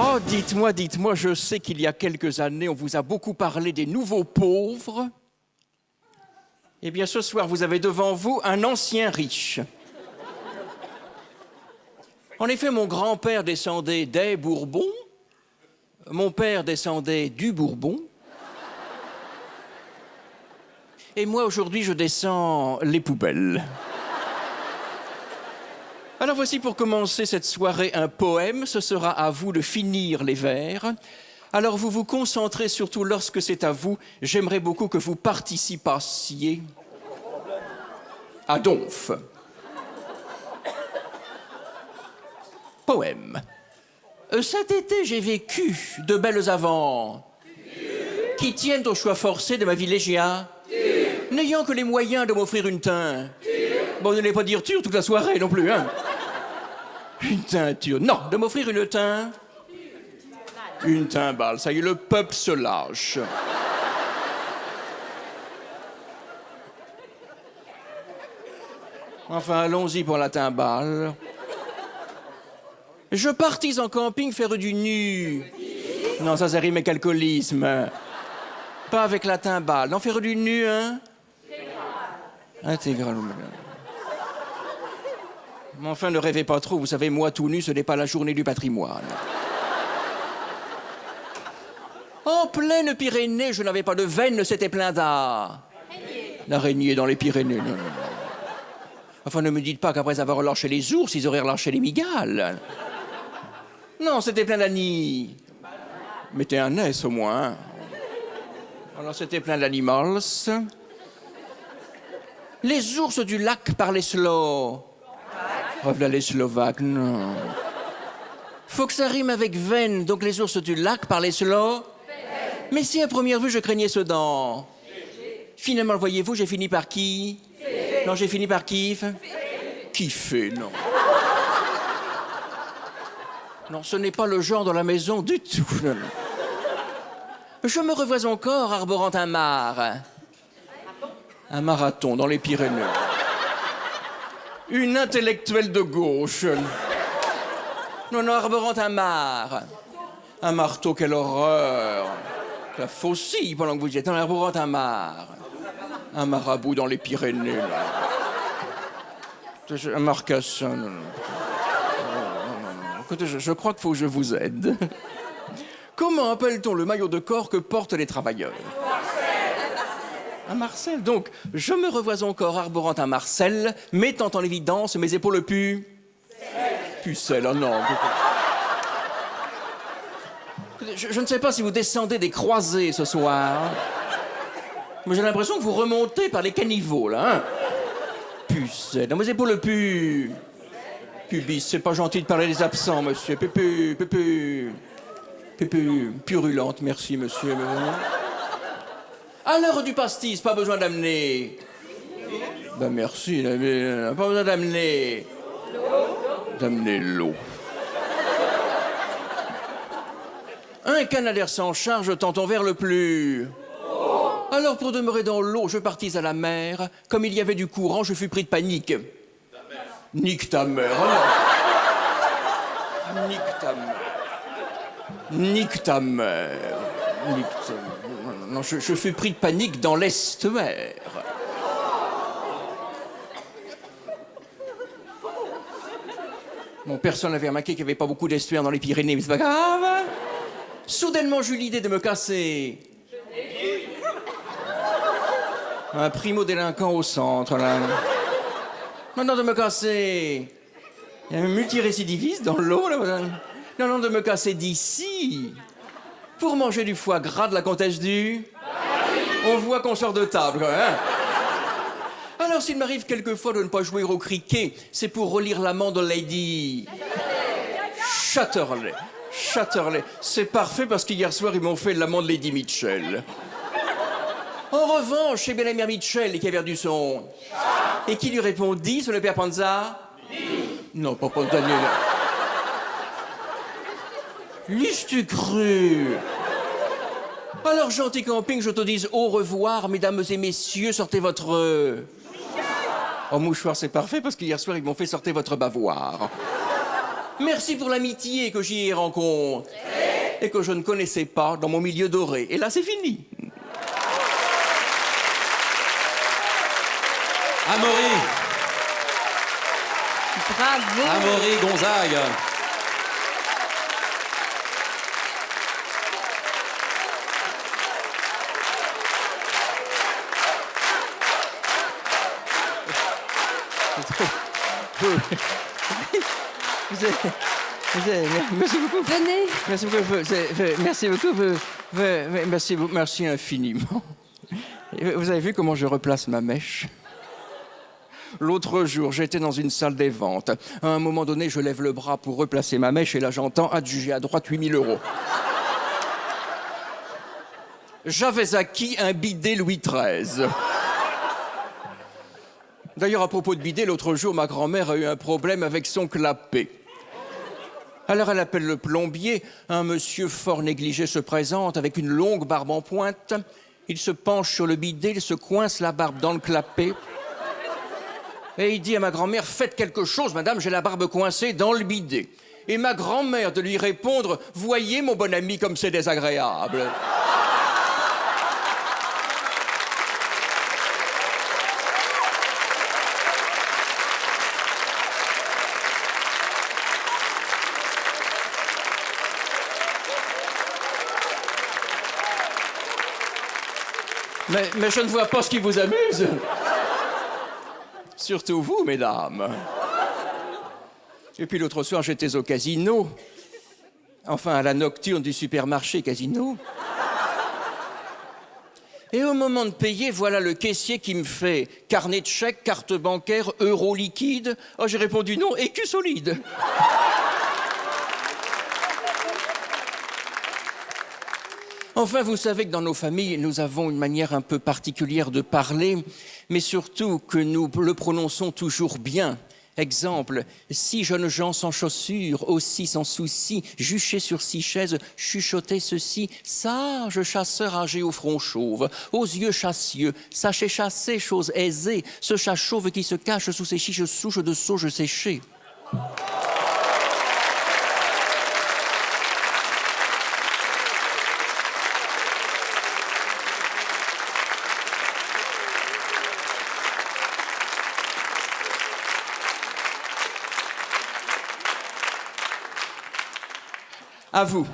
Oh, dites-moi, je sais qu'il y a quelques années, on vous a beaucoup parlé des nouveaux pauvres. Eh bien, ce soir, vous avez devant vous un ancien riche. En effet, mon grand-père descendait des Bourbons, mon père descendait du Bourbon, et moi, aujourd'hui, je descends les poubelles. Alors voici pour commencer cette soirée un poème. Ce sera à vous de finir les vers. Alors vous vous concentrez surtout lorsque c'est à vous. J'aimerais beaucoup que vous participassiez. À Donf. Poème. Cet été, j'ai vécu de belles aventures qui tiennent au choix forcé de ma villégia, n'ayant que les moyens de m'offrir une teinte. Bon, ne l'allez pas dire toute la soirée non plus, hein. Une teinture. Non, de m'offrir une teinte. Une timbale. Ça y est, le peuple se lâche. Enfin, allons-y pour la timbale. Je partis en camping faire du nu. Non, ça rime avec alcoolisme. Pas avec la timbale. Non, faire du nu, hein? Intégral. Mais enfin, ne rêvez pas trop. Vous savez, moi, tout nu, ce n'est pas la journée du patrimoine. En pleine Pyrénées, je n'avais pas de veine, c'était plein d'art. L'araignée dans les Pyrénées, non. Enfin, ne me dites pas qu'après avoir relâché les ours, ils auraient relâché les migales. Non, c'était plein d'animaux. Mettez un S au moins. Hein. Alors, c'était plein d'animals. Les ours du lac parlaient slow. Revenez les Slovaques, non. Faut que ça rime avec veine, donc les ours du lac parlaient slow. Mais si à première vue je craignais ce dent. Finalement, voyez-vous, j'ai fini par qui? Non, j'ai fini par kiff. Kiffer, non. Non, ce n'est pas le genre de la maison du tout. Non, non. Je me revois encore arborant un mar. Un marathon dans les Pyrénées. Une intellectuelle de gauche. Non, arborant un mar. Un marteau, quelle horreur. La faucille pendant que vous y êtes. Non, arborant un mar. Un marabout dans les Pyrénées, là. Un marcassin. Non. Écoutez, je crois qu'il faut que je vous aide. Comment appelle-t-on le maillot de corps que portent les travailleurs? Un Marcel. Donc, je me revois encore arborant un Marcel, mettant en évidence mes épaules pucelles. Oh non. Je ne sais pas si vous descendez des croisées ce soir. Mais j'ai l'impression que vous remontez par les caniveaux, là. Hein? Pucelle. Dans mes épaules pubis. C'est pas gentil de parler des absents, monsieur. Pupu. Purulente, merci, monsieur. À l'heure du pastis, pas besoin d'amener. Ben merci, pas besoin d'amener. D'amener l'eau. Un canadair sans charge tend ton vers le plus. Alors pour demeurer dans l'eau, je partis à la mer. Comme il y avait du courant, je fus pris de panique. Nique ta mère. Oh nique ta mère. Nique ta mère. Nique ta mère. Non, je fus pris de panique dans l'estuaire. Bon, personne n'avait remarqué qu'il n'y avait pas beaucoup d'estuaires dans les Pyrénées, mais c'est pas grave. Soudainement, j'eus l'idée de me casser. Un primo-délinquant au centre, là. Non, de me casser. Il y a un multirécidiviste dans l'eau, là. Non, de me casser d'ici. Pour manger du foie gras de la comtesse du... On voit qu'on sort de table, hein. Alors, s'il m'arrive quelquefois de ne pas jouer au cricket, c'est pour relire l'amant de Lady... Chatterley. C'est parfait parce qu'hier soir, ils m'ont fait l'amant de Lady Mitchell. En revanche, chez Bien-Aimé Mitchell, qui a perdu son... Et qui lui répondit sur le père Panza? Non, pas Daniel. L'is-tu cru? Alors, gentil camping, je te dis au revoir, mesdames et messieurs, sortez votre... Oh, mouchoir, c'est parfait, parce qu'hier soir, ils m'ont fait sortir votre bavoir. Merci pour l'amitié que j'y ai rencontrée. et que je ne connaissais pas dans mon milieu doré. Et là, c'est fini. Amaury. Bravo. Amaury Gonzague. Merci beaucoup. Venez. Merci beaucoup. Merci beaucoup. Merci infiniment. Vous avez vu comment je replace ma mèche? L'autre jour, j'étais dans une salle des ventes. À un moment donné, je lève le bras pour replacer ma mèche et là, j'entends adjugé à droite 8 000 €. J'avais acquis un bidet Louis XIII. D'ailleurs, à propos de bidet, l'autre jour, ma grand-mère a eu un problème avec son clapet. Alors elle appelle le plombier. Un monsieur fort négligé se présente avec une longue barbe en pointe. Il se penche sur le bidet, il se coince la barbe dans le clapet. Et il dit à ma grand-mère, faites quelque chose, madame, j'ai la barbe coincée dans le bidet. Et ma grand-mère de lui répondre, voyez mon bon ami comme c'est désagréable. Mais je ne vois pas ce qui vous amuse. Surtout vous, mesdames. Et puis l'autre soir, j'étais au casino. Enfin, à la nocturne du supermarché casino. Et au moment de payer, voilà le caissier qui me fait carnet de chèques, carte bancaire, euro liquide. Oh, j'ai répondu non, écu solide. Enfin, vous savez que dans nos familles, nous avons une manière un peu particulière de parler, mais surtout que nous le prononçons toujours bien. Exemple, 6 jeunes gens sans chaussures, aussi sans souci, juchés sur 6 chaises, chuchotaient ceci, sage chasseur âgé au front chauve, aux yeux chassieux, sachez chasser, chose aisée, ce chat chauve qui se cache sous ses chiches souches de sauge séchée. À vous.